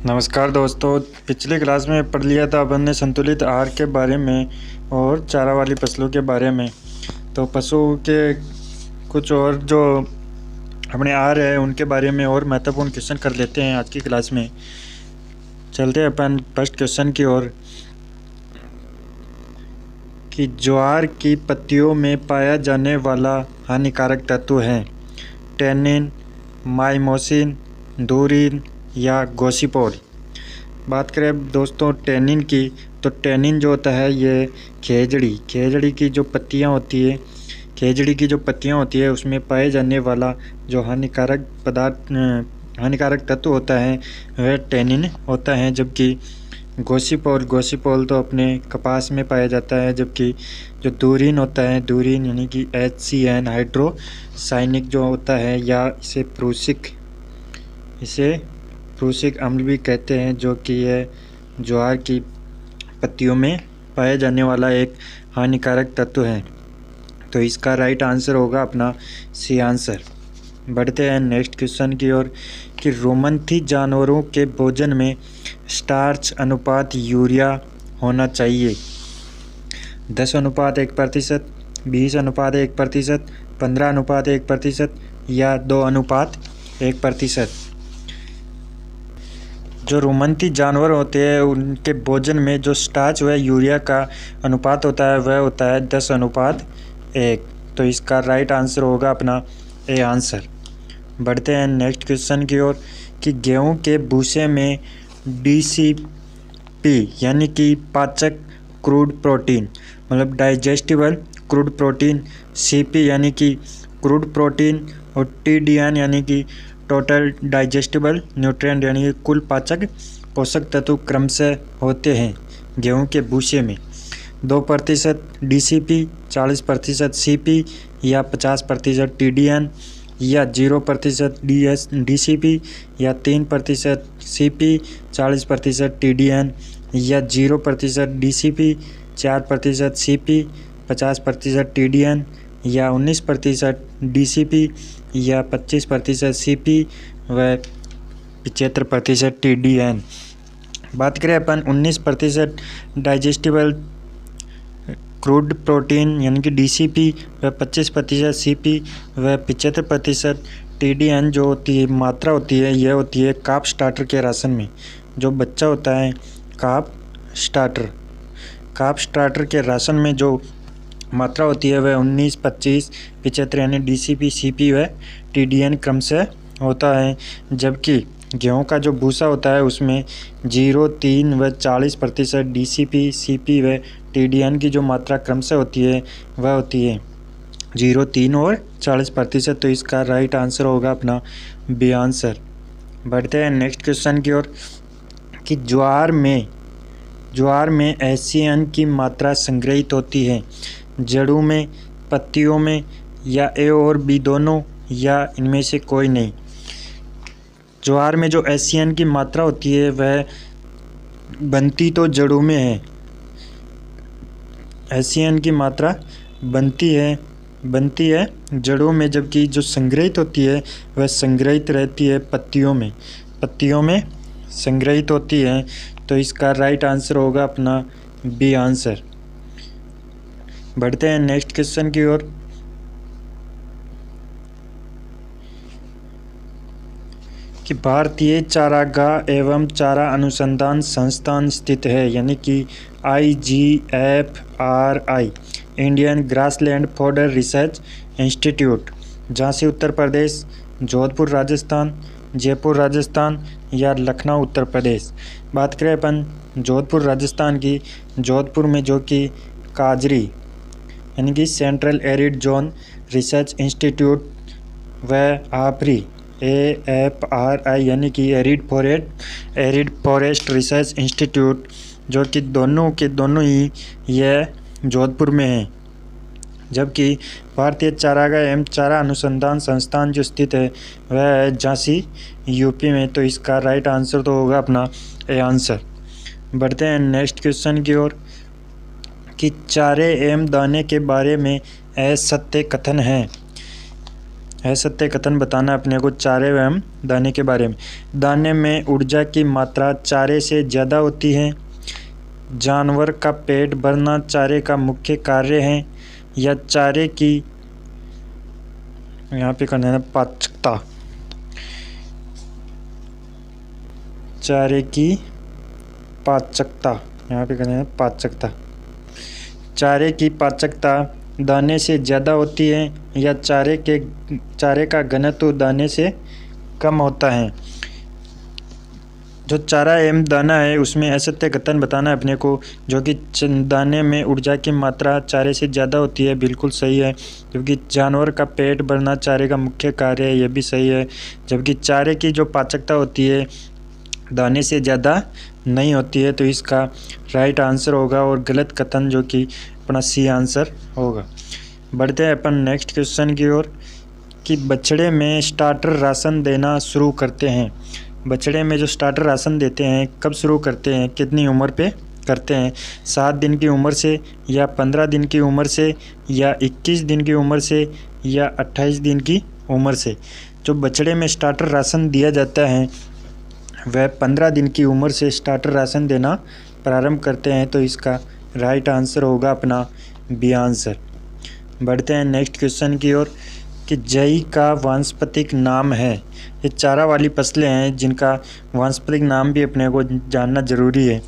नमस्कार दोस्तों। पिछली क्लास में पढ़ लिया था अपन ने संतुलित आहार के बारे में और चारा वाली फसलों के बारे में। तो पशुओं के कुछ और जो अपने आहार है उनके बारे में और महत्वपूर्ण क्वेश्चन कर लेते हैं आज की क्लास में। चलते हैं अपन फर्स्ट क्वेश्चन की ओर कि ज्वार की पत्तियों में पाया जाने वाला हानिकारक तत्व है टैनिन, माइमोसिन, धुरीन या गोसिपोल। बात करें दोस्तों टैनिन की, तो टैनिन जो होता है ये खेजड़ी की जो पत्तियां होती है, खेजड़ी की जो पत्तियां होती है उसमें पाए जाने वाला जो हानिकारक तत्व होता है वह टैनिन होता है। जबकि गोसिपोल तो अपने कपास में पाया जाता है। जबकि जो धुरीन होता है, धुरीन यानी कि HCN हाइड्रोसायनिक जो होता है, या इसे प्रूसिक अम्ल भी कहते हैं, जो कि यह ज्वार की पत्तियों में पाया जाने वाला एक हानिकारक तत्व है। तो इसका राइट आंसर होगा अपना सी आंसर। बढ़ते हैं नेक्स्ट क्वेश्चन की ओर कि रोमंथी जानवरों के भोजन में स्टार्च अनुपात यूरिया होना चाहिए 10:1%, 20:1%, 15:1% या 2:1%। जो रोमंथी जानवर होते हैं उनके भोजन में जो स्टार्च व यूरिया का अनुपात होता है वह होता है 10:1। तो इसका राइट आंसर होगा अपना ए आंसर। बढ़ते हैं नेक्स्ट क्वेश्चन की ओर कि गेहूं के भूसे में DCP यानी कि पाचक क्रूड प्रोटीन मतलब डाइजेस्टिबल क्रूड प्रोटीन, CP यानी कि क्रूड प्रोटीन और TDN यानी कि टोटल डाइजेस्टिबल न्यूट्रिएंट यानी कि कुल पाचक पोषक तत्व क्रमशः होते हैं गेहूं के भूसे में 2% DCP, 40% CP या 50% TDN या 0% DCP या 3% CP, 40% TDN या 0% DCP, 4% CP, 50% TDN या 19% DCP या 25% CP व 75% TDN। बात करें अपन 19% डाइजेस्टिबल क्रूड प्रोटीन यानी कि DCP व 25% CP व 75% TDN जो होती है मात्रा होती है, यह होती है काप स्टार्टर के राशन में। जो बच्चा होता है काप स्टार्टर के राशन में जो मात्रा होती है वह 19, 25, 75 यानी DCP, CP व TDN क्रम से होता है। जबकि गेहूं का जो भूसा होता है उसमें 0, 3 व 40% DCP, CP व TDN की जो मात्रा क्रम से होती है वह होती है 0, 3 और 40%। तो इसका राइट आंसर होगा अपना बी आंसर। बढ़ते हैं नेक्स्ट क्वेश्चन की ओर कि ज्वार में HCN की मात्रा संग्रहित होती है जड़ों में, पत्तियों में या A और B दोनों या इनमें से कोई नहीं। ज्वार में जो HCN की मात्रा होती है वह बनती तो जड़ों में है। HCN की मात्रा बनती है जड़ों में, जबकि जो संग्रहित होती है वह संग्रहित रहती है पत्तियों में संग्रहित होती है। तो इसका राइट आंसर होगा अपना बी आंसर। बढ़ते हैं नेक्स्ट क्वेश्चन की ओर कि भारतीय चारागाह एवं चारा अनुसंधान संस्थान स्थित है यानी कि IGFRI Indian Grassland Fodder Research Institute, Jhansi Uttar Pradesh, Jodhpur Rajasthan, Jaipur Rajasthan या लखनऊ उत्तर प्रदेश। बात करें अपन जोधपुर राजस्थान की, जोधपुर में जो कि काजरी यानी कि central arid zone research institute व AFRI AFRI यानी कि एरिड फॉरेस्ट रिसर्च इंस्टीट्यूट, जो कि दोनों के दोनों ही यह जोधपुर में है। जबकि भारतीय चारागाह एवं चारा अनुसंधान संस्थान जो स्थित है वह है झांसी UP में। तो इसका राइट आंसर तो होगा अपना ए आंसर। बढ़ते हैं नेक्स्ट क्वेश्चन की ओर कि चारे एवं दाने के बारे में असत्य कथन है है सत्य कथन बताना अपने को चारे एवं दाने के बारे में। दाने में ऊर्जा की मात्रा चारे से ज़्यादा होती है। जानवर का पेट भरना चारे का मुख्य कार्य है, या चारे की यहाँ पे करना है पाचकता। चारे की पाचकता, यहाँ पे करना है पाचकता। चारे की पाचकता दाने से ज़्यादा होती है, या चारे का घनत्व दाने से कम होता है। जो चारा एवं दाना है उसमें असत्य कथन बताना है अपने को, जो कि दाने में ऊर्जा की मात्रा चारे से ज़्यादा होती है, बिल्कुल सही है। जबकि जानवर का पेट भरना चारे का मुख्य कार्य है, यह भी सही है। जबकि चारे की जो पाचकता होती है दाने से ज़्यादा नहीं होती है, तो इसका राइट आंसर होगा, और गलत कथन जो कि अपना सी आंसर होगा। बढ़ते हैं अपन नेक्स्ट क्वेश्चन की ओर, कि बछड़े में स्टार्टर राशन देना शुरू करते हैं। बछड़े में जो स्टार्टर राशन देते हैं कब शुरू करते हैं, कितनी उम्र पे करते हैं? 7 दिन की उम्र से, या 15 दिन की उम्र से, या 21 दिन की उम्र से, या 28 दिन की उम्र से? जो बछड़े में स्टार्टर राशन दिया जाता है वह 15 दिन की उम्र से स्टार्टर राशन देना प्रारंभ करते हैं, तो इसका राइट आंसर होगा अपना बी आंसर। बढ़ते हैं नेक्स्ट क्वेश्चन की ओर, कि जई का वानस्पतिक नाम है। ये चारा वाली फसलें हैं जिनका वानस्पतिक नाम भी अपने को जानना जरूरी है,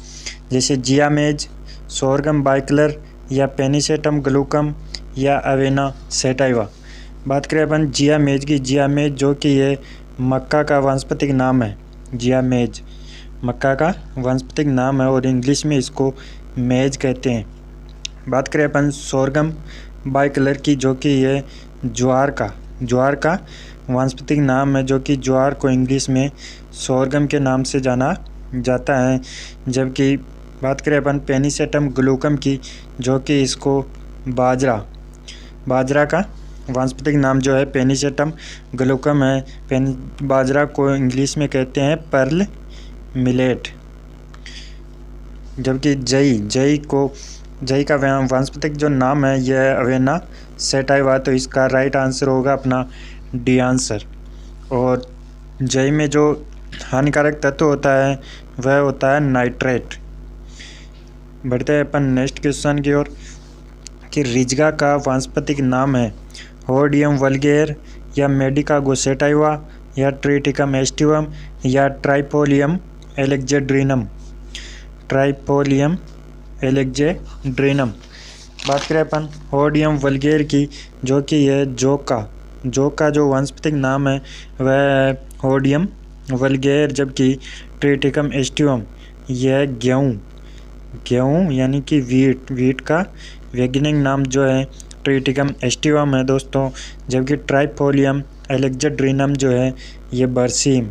जैसे जियामेज, सोरगम बाइकलर, या पेनिसेटम ग्लूकम, या अवेना सेटाइवा। बात करें अपन जियामेज की, जियामेज जो कि ये मक्का का वानस्पतिक नाम है। जियामेज मक्का का वानस्पतिक नाम है, और इंग्लिश में इसको मेज कहते हैं। बात करें अपन सोरगम बाइकलर की, जो कि ये ज्वार का वानस्पतिक नाम है, जो कि ज्वार को इंग्लिश में सोरगम के नाम से जाना जाता है। जबकि बात करें अपन पेनिसेटम ग्लूकम की, जो कि इसको बाजरा का वानस्पतिक नाम जो है पेनिसेटम ग्लूकम है। बाजरा को इंग्लिश में कहते हैं पर्ल मिलेट। जबकि जई का वानस्पतिक जो नाम है यह अवेना सेटाइवा, तो इसका राइट आंसर होगा अपना डी आंसर। और जई में जो हानिकारक तत्व होता है वह होता है नाइट्रेट। बढ़ते हैं अपन नेक्स्ट क्वेश्चन की ओर, कि रिजगा का वानस्पतिक नाम है होर्डियम वल्गेर, या मेडिका गोसेटाइवा, या ट्रिटिकम एस्टिवम, या ट्राइपोलियम एलेक्जेंड्रिनम। बात करें अपन होर्डियम वल्गेर की, जो कि यह जौ का जो वानस्पतिक नाम है वह होर्डियम वल्गेर। जबकि ट्रिटिकम एस्टिवम यह गेहूँ यानी कि वीट का वैज्ञानिक नाम जो है ट्रिटिकम एस्टिवम है दोस्तों। जबकि ट्राइपोलियम एलेक्जेंड्रिनम जो है ये बरसीम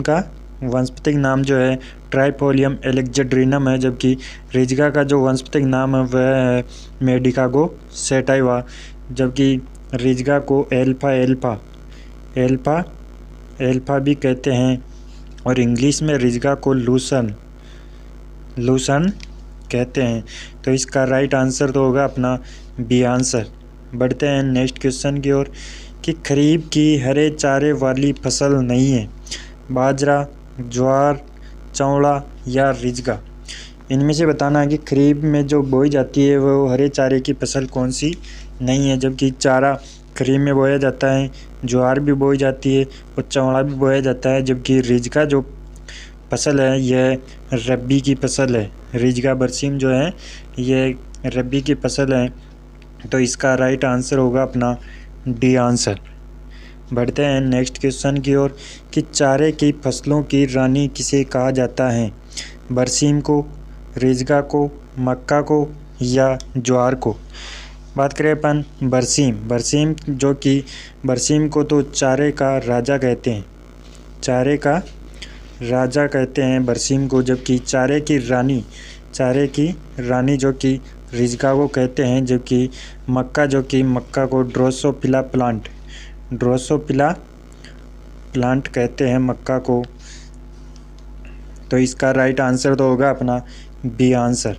का वानस्पतिक नाम जो है ट्राइपोलियम एलेक्जेंड्रिनम है। जबकि रिजगा का जो वानस्पतिक नाम है वह है मेडिकागो सेटाइवा। जबकि रिजगा को एल्फा भी कहते हैं, और इंग्लिश में रिजगा को लूसन कहते हैं, तो इसका राइट आंसर तो होगा अपना बी आंसर। बढ़ते हैं नेक्स्ट क्वेश्चन की ओर, कि खरीफ की हरे चारे वाली फसल नहीं है, बाजरा, ज्वार, चौड़ा, या रिजगा। इनमें से बताना है कि खरीफ में जो बोई जाती है वो हरे चारे की फसल कौन सी नहीं है। जबकि चारा खरीफ में बोया जाता है, ज्वार भी बोई जाती है, और चौड़ा भी बोया जाता है। जबकि रिजगा जो फसल है यह रबी की फसल है। रिजगा बरसीम जो है ये रबी की फसल है, तो इसका राइट आंसर होगा अपना डी आंसर। बढ़ते हैं नेक्स्ट क्वेश्चन की ओर, कि चारे की फसलों की रानी किसे कहा जाता है? बरसीम को, रिजगा को, मक्का को, या ज्वार को? बात करें अपन बरसीम जो कि बरसीम को तो चारे का राजा कहते हैं बरसीम को। जबकि चारे की रानी जो कि रिजगा को कहते हैं। जबकि मक्का को ड्रोसोफिला प्लांट कहते हैं मक्का को, तो इसका राइट आंसर तो होगा अपना बी आंसर।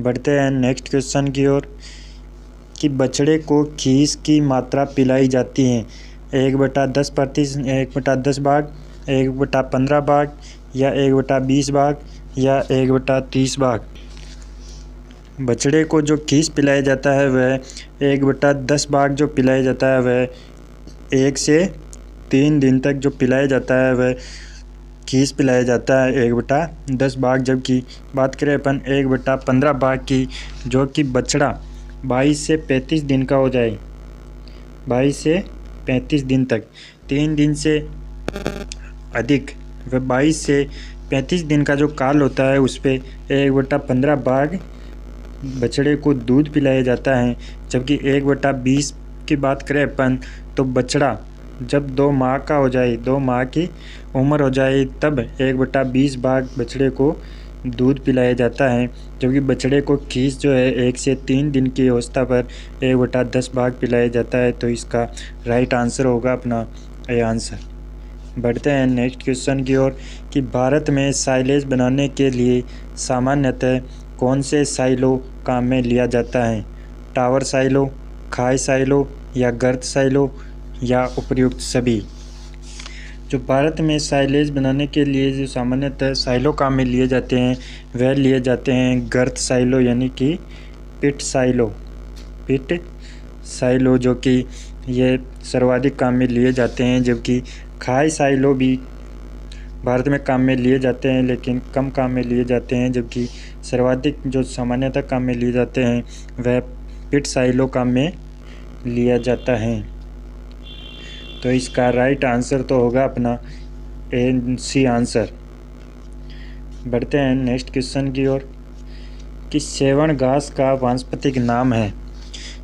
बढ़ते हैं नेक्स्ट क्वेश्चन की ओर, कि बछड़े को खीस की मात्रा पिलाई जाती है? 1/10%, 1/10 भाग, 1/15 भाग, या 1/20 भाग, या 1/30 भाग। बछड़े को जो खीस पिलाया जाता है वह 1/10 भाग जो पिलाया जाता है वह 1 से 3 दिन तक जो पिलाया जाता है वह खीस पिलाया जाता है 1/10 भाग। जबकि बात करें अपन 1/15 भाग की, जो कि बछड़ा 22 से 35 दिन का हो जाए, 22 से 35 दिन तक, 3 दिन से अधिक, वह 22 से 35 दिन का जो काल होता है उस पर 1/15 भाग बछड़े को दूध पिलाया जाता है। जबकि 1/20 की बात करें अपन तो बछड़ा जब 2 माह का हो जाए, 2 माह की उम्र हो जाए, तब 1/20 भाग बछड़े को दूध पिलाया जाता है। जबकि बछड़े को खीस जो है 1 से 3 दिन की अवस्था पर 1/10 भाग पिलाया जाता है। तो इसका राइट आंसर होगा अपना ए आंसर। बढ़ते हैं नेक्स्ट क्वेश्चन की ओर कि भारत में साइलेज बनाने के लिए सामान्यतः कौन से साइलो काम में लिया जाता है? टावर साइलो, खाई साइलो, या गर्त साइलो, या उपर्युक्त सभी। जो भारत में साइलेज बनाने के लिए जो सामान्यतः साइलो काम में लिए जाते हैं वह लिए जाते हैं गर्त साइलो यानी कि पिट साइलो। पिट साइलो जो कि ये सर्वाधिक काम में लिए जाते हैं। जबकि खाई साइलो भी भारत में काम में लिए जाते हैं लेकिन कम काम में लिए जाते हैं। जबकि सर्वाधिक जो सामान्यतः काम में लिए जाते हैं वह पिट साइलो काम में लिया जाता है। तो इसका राइट आंसर तो होगा अपना ए सी आंसर। बढ़ते हैं नेक्स्ट क्वेश्चन की ओर कि सेवण घास का वानस्पतिक नाम है।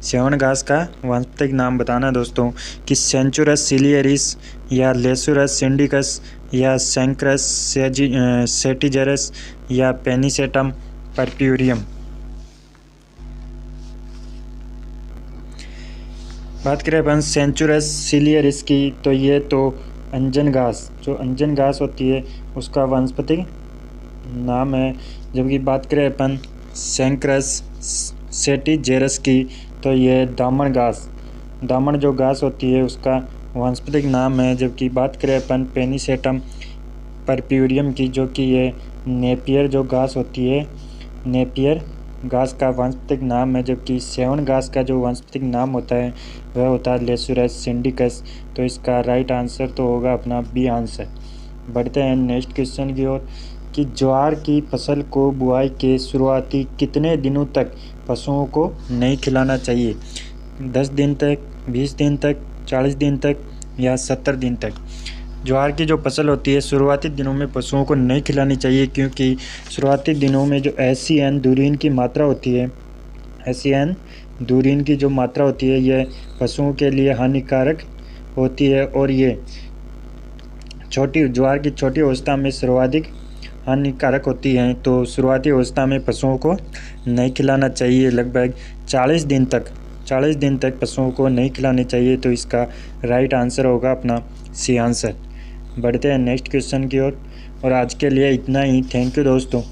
सेवण घास का वानस्पतिक नाम बताना दोस्तों कि सेंचुरस सिलियरिस, या लेसुरस सिंडिकस, या सैंक्रस सेटिजरस, या पेनिसेटम परप्यूरियम। बात करें अपन सेंचुरस सिलियरिस की तो ये तो अंजन घास, जो अंजन घास होती है उसका वानस्पतिक नाम है। जबकि बात करें अपन सैंक्रस सेटिजेरस की तो ये दामन घास, दामन जो घास होती है उसका वानस्पतिक नाम है। जबकि बात करें अपन पेनिसेटम परप्यूरियम की, जो कि ये नेपियर जो घास होती है, नेपियर घास का वानस्पतिक नाम है। जबकि सेवण घास का जो वानस्पतिक नाम होता है वह होता है लेसुरस सिंडिकस। तो इसका राइट आंसर तो होगा अपना बी आंसर। बढ़ते हैं नेक्स्ट क्वेश्चन की ओर कि ज्वार की फसल को बुआई के शुरुआती कितने दिनों तक पशुओं को नहीं खिलाना चाहिए? 10 दिन तक, 20 दिन तक, 40 दिन तक, या 70 दिन तक। ज्वार की जो फसल होती है शुरुआती दिनों में पशुओं को नहीं खिलानी चाहिए, क्योंकि शुरुआती दिनों में जो एसिएन दूरीन की मात्रा होती है, एसिएन दूरीन की जो मात्रा होती है यह पशुओं के लिए हानिकारक होती है। और ये ज्वार की छोटी अवस्था में सर्वाधिक हानिकारक होती हैं। तो शुरुआती अवस्था में पशुओं को नहीं खिलाना चाहिए। लगभग 40 दिन तक पशुओं को नहीं खिलानी चाहिए। तो इसका राइट आंसर होगा अपना सी आंसर। बढ़ते हैं नेक्स्ट क्वेश्चन की ओर और आज के लिए इतना ही। थैंक यू दोस्तों।